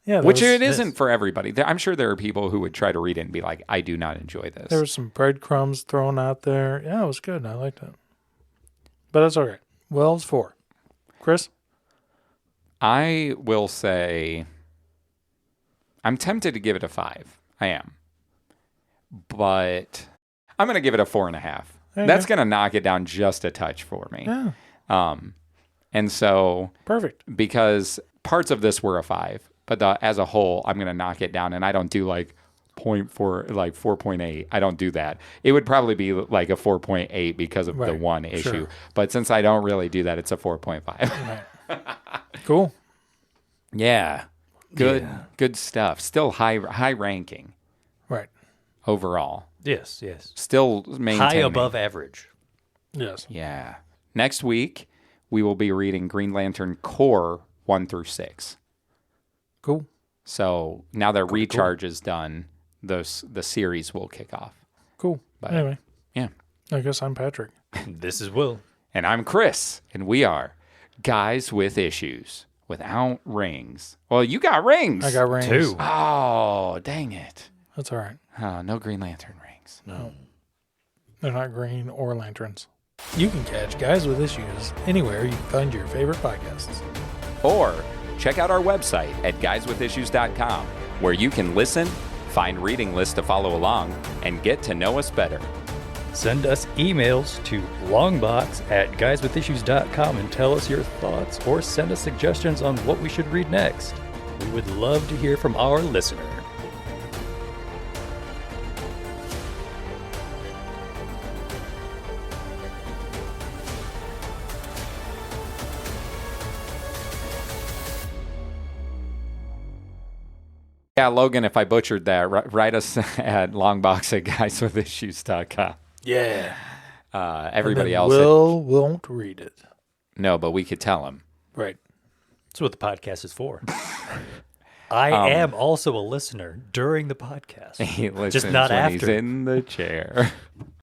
Yeah, Which it isn't for everybody. I'm sure there are people who would try to read it and be like, "I do not enjoy this." There was some breadcrumbs thrown out there. Yeah, it was good. I liked it. But that's all right. Well, it's 4. Chris? I will say, I'm tempted to give it a 5. I am, but I'm going to give it a 4.5. There you That's go. going to knock it down just a touch for me. Yeah. And so, Perfect. because parts of this were a 5, but as a whole, I'm going to knock it down, and I don't do like 0.4, like 4.8. I don't do that. It would probably be like a 4.8 because of the Right. one issue. Sure. But since I don't really do that, it's a 4.5. Right. Cool. Yeah. Good stuff. Still high ranking Right. overall. Yes. Still maintaining. High above average. Yes. Yeah. Next week, we will be reading Green Lantern Corps 1 through 6. Cool. So now that Recharge is done, the series will kick off. Cool. But- Anyway, Yeah. I guess I'm Patrick. This is Will. And I'm Chris, and we are Guys with Issues without rings. Well, you got rings. I got rings. 2. Oh, dang it. That's all right. Oh, no Green Lantern rings. No. They're not green or lanterns. You can catch Guys with Issues anywhere you can find your favorite podcasts. Or check out our website at guyswithissues.com, where you can listen, find reading lists to follow along, and get to know us better. Send us emails to longbox@guyswithissues.com and tell us your thoughts, or send us suggestions on what we should read next. We would love to hear from our listener. Yeah, Logan, if I butchered that, write us at longbox@guyswithissues.com. Yeah. Everybody else. Will won't read it. No, but we could tell him. Right. That's what the podcast is for. I am also a listener during the podcast. He listens just not when after. he's in the chair.